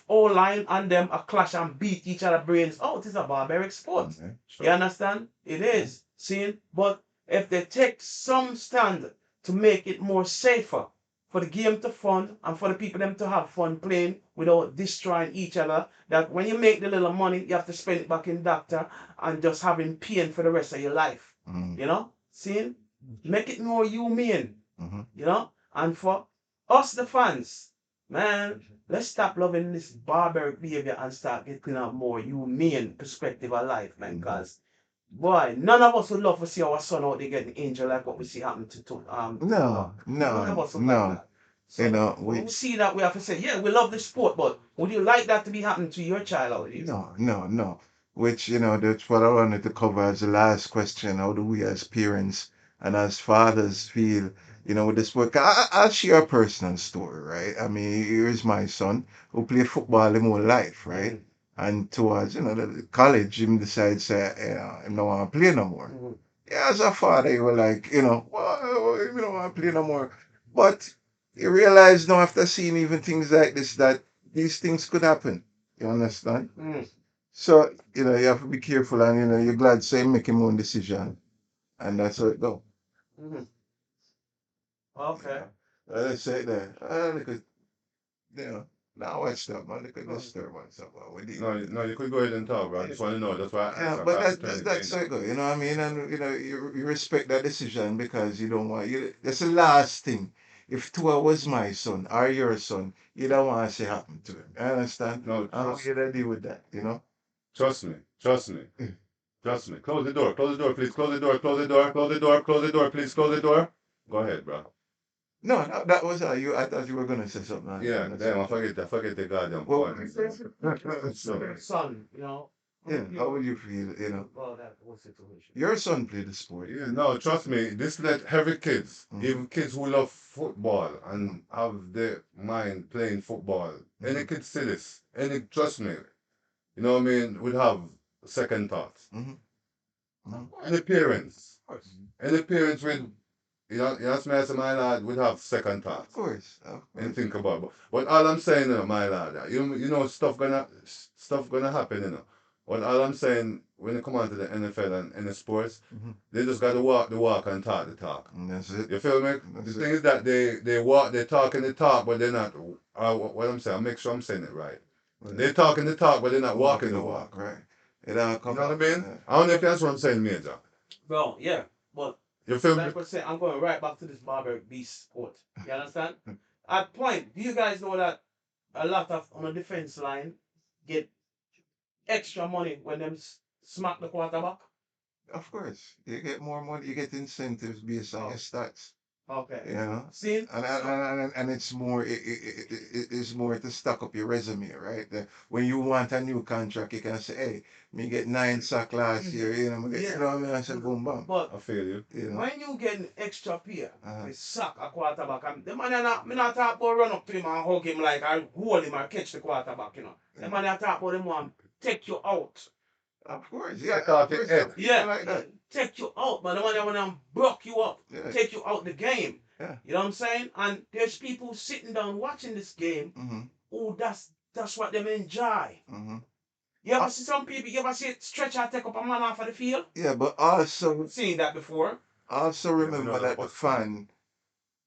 all line and them a clash and beat each other brains out. It is a barbaric sport. Okay. You understand? It is. See? But if they take some stand to make it more safer for the game to fun and for the people them to have fun playing without destroying each other, that when you make the little money, you have to spend it back in doctor and just having pain for the rest of your life. Mhm. You know? See? Make it more humane. Mhm. You know? And for us, the fans, man, let's stop loving this barbaric behavior and start getting a more humane perspective of life, man. Because, boy, none of us would love to see our son out there getting injured like what we see happen to No, none of no, us would like no. that. You So know, when we see that, we have to say, yeah, we love the sport, but would you like that to be happening to your child out there? no. Which, that's what I wanted to cover as the last question. How do we as parents and as fathers feel, with this work? I'll share a personal story, right? I mean, here's my son who played football his whole life, right? And towards, the college, him decides, him don't want to play no more. Mhm. Yeah, as a father, you were like, well, you don't want to play no more. But you realize now after seeing even things like this that these things could happen. You understand? Mm. So, you have to be careful and, you're glad say make him own decision. And that's how it go. Mhm. Okay. Let's say that. Look at, now watch that, man. Look at this disturbance about what No, you could go ahead and talk, bro. I just want to know. That's why I Yeah, asked but across the that's training. so good, you know what I mean? And you respect that decision because you don't want that's the last thing. If Tua was my son or your son, you don't want to see happen to him. You understand? No, And how you gonna deal with that, trust me. Trust me. Trust me. Close the door. Close the door, please. Close the door. Close the door. Close the door. Close the door, please. Close the door. Go ahead, bro. No, that was you. I thought you were gonna say something. Yeah, That's damn, all. I forget the goddamn Well, point. So, Son, you know. yeah, how would you feel, Well, that whole situation. Your son played the sport. yeah, no, trust me, this let every kids, Mhm. even kids who love football and have their mind playing football, any kid see this, trust me, you know what I mean, would have second thoughts. Mhm. Mhm. Any parents, any parents with, you ask me as my lad, would have second Of thoughts. course. And think about it. But all I'm saying, my lad, stuff gonna happen, But all I'm saying, when it come on to the NFL and any sports, Mhm. they just gotta walk the walk and talk the talk. And that's it. You feel me? That's The it. thing is that they walk, they talk and they talk, but they're not. What I'm saying, I make sure I'm saying it right. They talk and they talk, but they're not walking the walk. right? It all You come know what I out. mean? I don't know if that's what I'm saying, Major. Well, yeah, but You feel me? like I said, I'm going right back to this barbaric beast sport. You understand? At point, do you guys know that a lot of on the defense line get extra money when them smack the quarterback? Of course, you get more money, you get incentives based on your stats. Okay. See, See? and it's more it's more to stock up your resume, right? When you want a new contract, you can say, "Hey, me get 9 sack last year, me get, you know what I mean?" I said, "Boom, bam." But I feel you. when you get extra pay, Uh-huh. they sack a quarterback. And the man me not talk about run up to him and hug him like I hold him and catch the quarterback. The man I talk about him want take you out. Of course, yeah, Take off your head. Yeah, like that. take you out, but the one that wanna block you up, Yeah. take you out the game. Yeah. You know what I'm saying? And there's people sitting down watching this game. Mm-hmm. Oh, that's what them enjoy. Mm-hmm. You ever see some people? You ever see it stretch and take up a man off of the field? Yeah, but also Seen that before. remember that the fan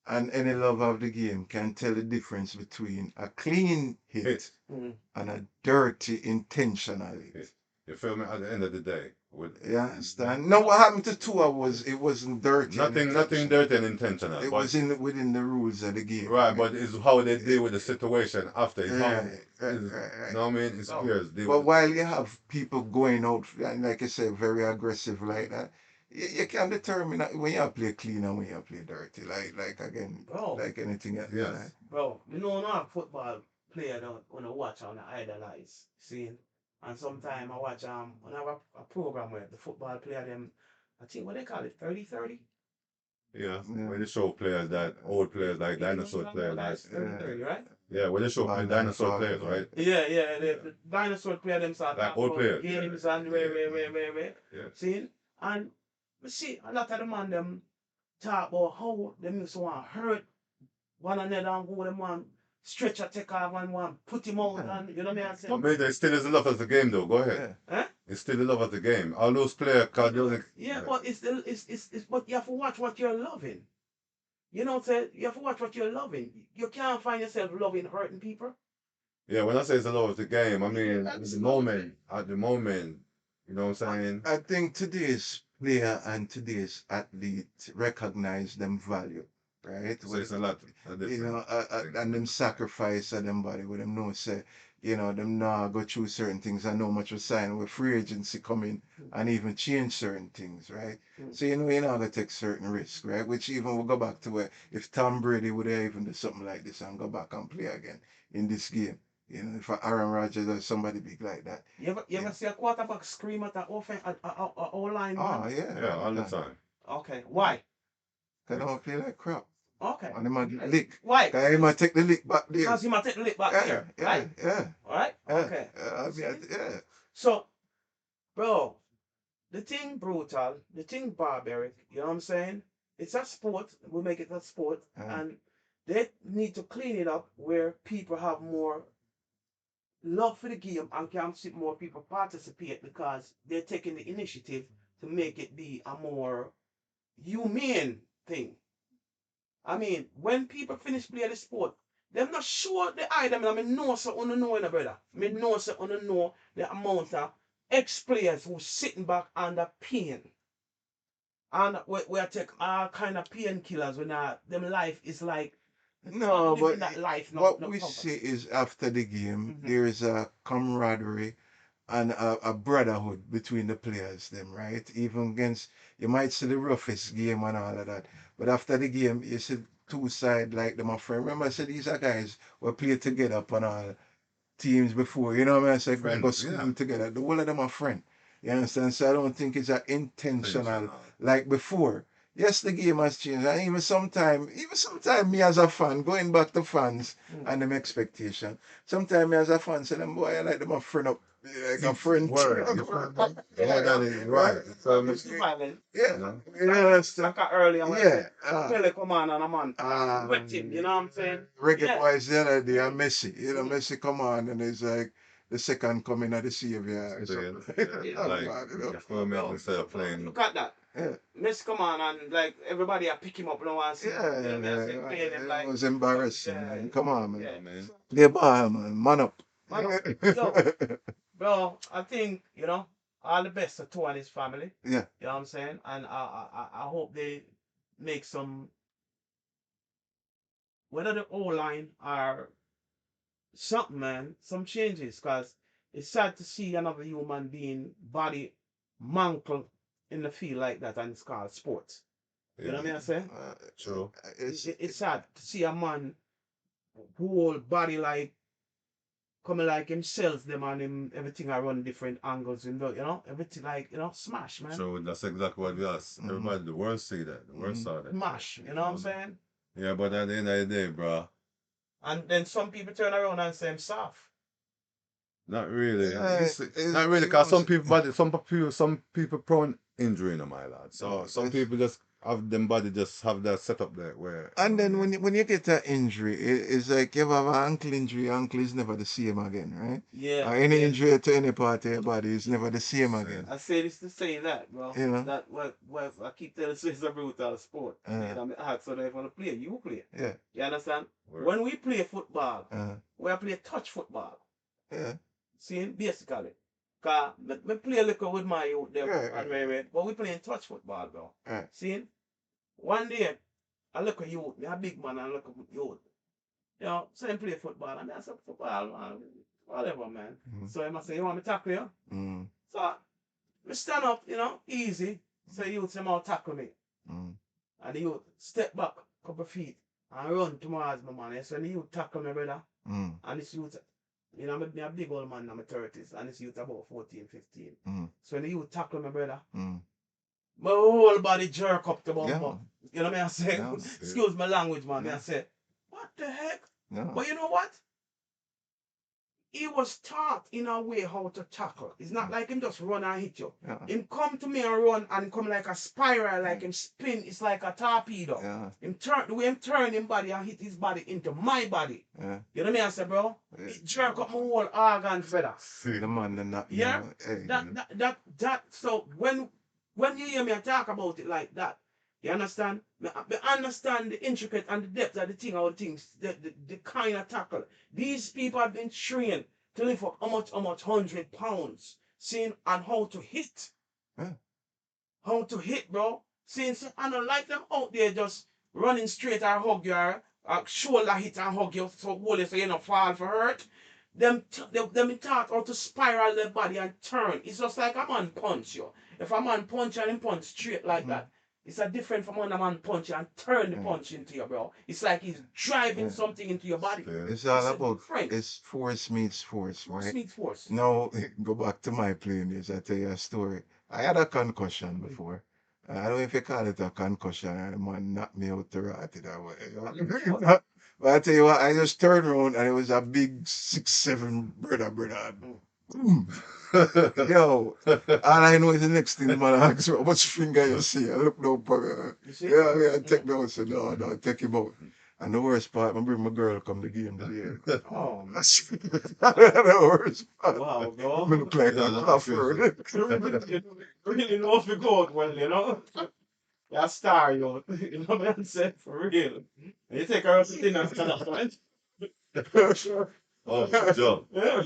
and any lover of the game can tell the difference between a clean hit Hit. Mm. and a dirty intentional hit. You feel me? At the end of the day, with You understand? No, what happened to Tua was it wasn't dirty and nothing intentional. dirty and intentional, It but was within the rules of the game. right, but it's how they deal with the situation after. It's how Right, right, is right, right. you know what I mean? It's Oh, players deal But with the while you situation. have people going out, and like I said, very aggressive like that, you can determine that when you play clean and when you play dirty. Like again, bro, like anything else. Yes. bro, you know, no football player don't wanna watch and idolize. See? And sometimes I watch when I have a program where the football player them I think what they call it, 30-30. Yeah. Yeah. When they show players that old players like You know dinosaur what players that like is? 30-30, right? yeah, when they show Ball like dinosaur ball players, like right? Yeah, the dinosaur player them start Like talking old about players. games and where. Yeah. See? And we see a lot of them man them talk about how them used to want hurt one another and go them one stretcher take off and one put him out Yeah. and you know what I But mean? maybe it still is a love of the game though. Go ahead. Yeah. Huh? It's still the love of the game. All those players cause Yeah, but it's still it's but you have to watch what you're loving. You know what I'm saying? You have to watch what you're loving. You can't find yourself loving hurting people. yeah, when I say it's the love of the game, I mean That's at the moment, you know what I'm saying? I think today's player and today's athlete recognize them value, right? So it's a lot of You know, different and them sacrifice of them body with them know say, them now go through certain things. I know much of sign with free agency coming and even change certain things, right? Mm. So you're not gonna take certain risks, right? Which even will go back to where if Tom Brady would have even do something like this and go back and play again in this game. If Aaron Rodgers or somebody big like that. You ever see a quarterback scream at the offense at our line Oh man? yeah, Yeah, all all the the time. time. Okay. Why? They don't play like crap. Okay. And they might Right. lick. Why? They might take the lick back there. Because he might take the lick back Yeah, here. yeah, Right? yeah, Alright? yeah. Okay. I mean, yeah. So, bro, the thing brutal, the thing barbaric, you know what I'm saying? It's a sport. We make it a sport. Uh, And they need to clean it up where people have more love for the game and can see more people participate because they're taking the initiative to make it be a more humane thing. I mean, when people finish playing the sport, them not sure the item. I mean, know so on know, brother. I mean, know so on know the amount of ex-players who sitting back under pain. And we take all kind of painkillers when them life is like no, but living that life what no we comfort. see is after the game, Mhm. there is a camaraderie and a brotherhood between the players, them, right? Even against, you might see the roughest game and all of that. But after the game, you see two side like them, my friend. Remember, I said these are guys who play together up and all teams before. You know what I mean? I said, go Friends, school yeah. together. The whole of them are friend. You understand? So I don't think it's a intentional Intentional. like before. Yes, the game has changed. And even sometime me as a fan, going back to fans Mm. and them expectation. Sometimes me as a fan say them boy I like them a friend up like a friend. Word. You feel me? Yeah, that is right. So, It's too violent. Yeah. you know? You understand? Soccer early and when I Yeah. say Pele come on and a man Uh, wet him, you know what I'm saying? Reggae Yeah. boys the other day and Messi. Mm. Messi come on and it's like the second coming of the savior or Saying, something. yeah, Oh, like, man, you feel me? Bro, Instead of playing. look at that. Yeah. Messi come on and like everybody I pick him up and want to see him. You know what I say? Playing him It like was embarrassing, yeah, man. Come on, man. yeah. Man. Play ball, man. Man up. Man, yo, bro, I think, all the best to Toe and his family. Yeah. You know what I'm saying? And I hope they make some, whether the O line or something, man, some changes. Because it's sad to see another human being body mangled in the field like that, and it's called sports. You know what I mean? I say? True. It's sad to see a man whole body like coming like himself, them and him everything I run different angles, everything like, smash, man. So that's exactly what we asked. Mhm. Everybody, the world see that. The world saw that. Smash, you know what I'm saying? Yeah, but at the end of the day, bro, And then some people turn around and say I'm soft. not really. It's, Not really, you because know, some people prone injury, my lad. So some it's- people just have them body just have that setup there where. and then when you get an injury, it's like you have an ankle injury, ankle is never the same again, right? Yeah. Any yeah. injury to any part of your body is never the same again. I say this to say that, bro. You know? That what I keep telling you it's a brutal sport. You know, so that if you want to play, you play. Yeah. You understand? Word. When we play football, Uh, we play touch football. yeah. See, basically. Cause me play a little with my youth them Yeah, and Mary, but we playing touch football, bro. yeah. See? One day, I look at youth, me a big man and I look at youth. You know, so him play football. And I said, football, man, whatever, man. Mm, So he must say, you want me to tackle you? mm, So we stand up, you know, easy. So youth say, "I'll tackle me." mm, And the youth step back a couple feet and run towards my man. So the youth tackle me, brother. mm, And this youth, you know, me a big old man in my 30s. And this youth about 14, 15. mm, So when the youth tackle me, brother, mm. my whole body jerk up the Yeah, bumper. You know what I say? yeah, Excuse my language, man. Me I yeah, say, what the heck? yeah, But you know what? He was taught in a way how to tackle. It's not like him just run and hit you. yeah, Him come to me and run and come like a spiral, like him spin. It's like a torpedo. yeah, Him turn the way him turn him body and hit his body into my body. yeah. You know what I say, bro? Yeah. It jerk up my whole organ feather. See. The man that not Yeah? know. Hey, That. So when you hear me talk about it like that, you understand? I understand the intricate and the depth of the thing, how things, the kind of tackle. These people have been trained to lift up how much 100 pounds, seeing and how to hit. yeah. How to hit, bro. Seeing, so I don't like them out there just running straight and hug you, or shoulder hit and hug you so hold it so you don't fall for hurt. Them taught how to spiral their body and turn. It's just like a man punch you. If a man punch and him punch straight like Mhm. that, it's a different from when a man punch you and turn the Yeah. punch into you, bro. It's like he's driving Yeah. something into your body. Yeah. It's all It's a about different. it's force meets force, Force right? meets force. Now go back to my playing days. I tell you a story. I had a concussion before. I don't know if you call it a concussion, and the man knocked me out the rat in a way. But I tell you what, I just turned around and it was a big 6'7" brother. Boom. Yo, all I know is the next thing the man asks me, how much finger you see? I look no problem. You see? Yeah, take me out. I said, no, take him out. And the worst part, I bring my girl come the game today. Oh, man. That's the worst part. Wow, I bro. look like Yeah, a that's coffer. You really know if you go out well, you know? You're a star, you. You know what I'm saying? For real. And you take her out to dinner after that, right? Oh, John. Yeah.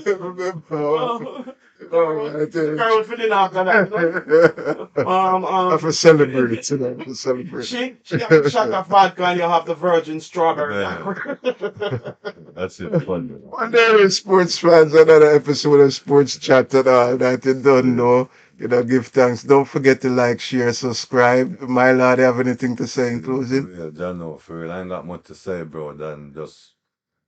Oh, Oh, I take tell her you. out for dinner after that, you know? I have to celebrate today. I have to celebrate. She have a shot of vodka and you have the virgin strawberry. That's it. Fun. One day, sports fans, another episode of Sports Chat and all that. You don't know. Give thanks. Don't forget to like, share, subscribe. My lord, have anything to say in closing? Yeah, John, no, for real. I ain't got much to say, bro, than just,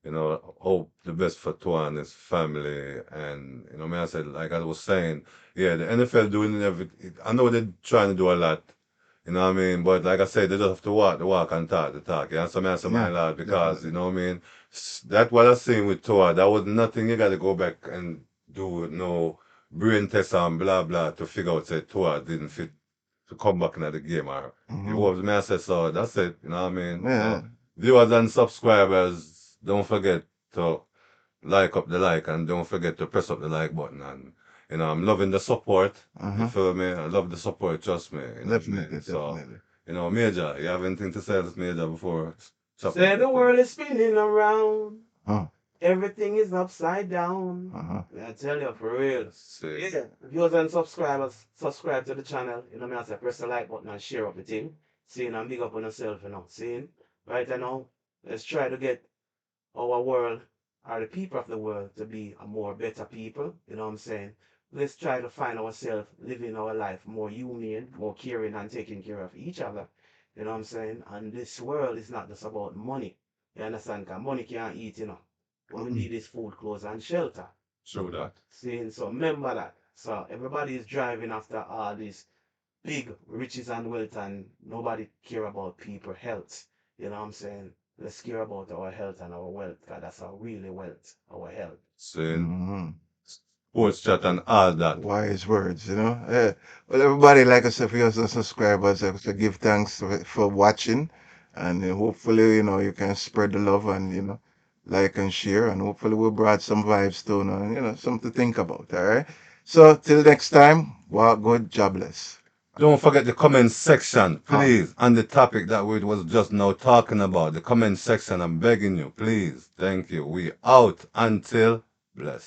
hope the best for Tua and his family. And, me, I said, like I was saying, yeah, the NFL doing everything. I know they're trying to do a lot, you know what I mean? But like I said, they just have to walk the walk and talk the talk. Yeah, so I said, my Yeah, lord, because, definitely. you know what I mean? That what I seen with Tua, that was nothing you got to go back and do no brain test and blah, blah to figure out, say, Tua didn't fit to come back into the game. Or it Mhm. was me, I said, so that's it, you know what I mean? Yeah. So, viewers and subscribers, don't forget to like up the like and don't forget to press up the like button. And, I'm loving the support. You Uh-huh. feel me? I love the support, trust me. You know what I mean? Definitely, So, definitely. Major, you have anything to say to Major before? Say the world is spinning around. Huh. Everything is upside down. Uh-huh. I tell you, for real. See. Yeah. Viewers and subscribers, subscribe to the channel. You know me, I say press the like button and share up the thing. Seeing and big up on yourself, Seeing? Right now, let's try to get our world, or the people of the world, to be a more better people. You know what I'm saying? Let's try to find ourselves living our life more humane, more caring, and taking care of each other. You know what I'm saying? And this world is not just about money. You understand? Because money can't eat. What we need is food, clothes, and shelter. Show that. Seeing? So remember that. So everybody is driving after all these big riches and wealth, and nobody care about people health. You know what I'm saying? Let's care about our health and our wealth, because that's our really wealth, our health. Seeing Mhm. sports chat and all that. Wise words. Yeah. Well, everybody, like I said, for your subscribers, I give thanks for watching. And hopefully, you can spread the love and, like and share. And hopefully, we brought some vibes to, something to think about. All right. So, till next time, walk good, jobless. Don't forget the comment section, please, on the topic that we was just now talking about. The comment section, I'm begging you, please. Thank you. We out until blessed.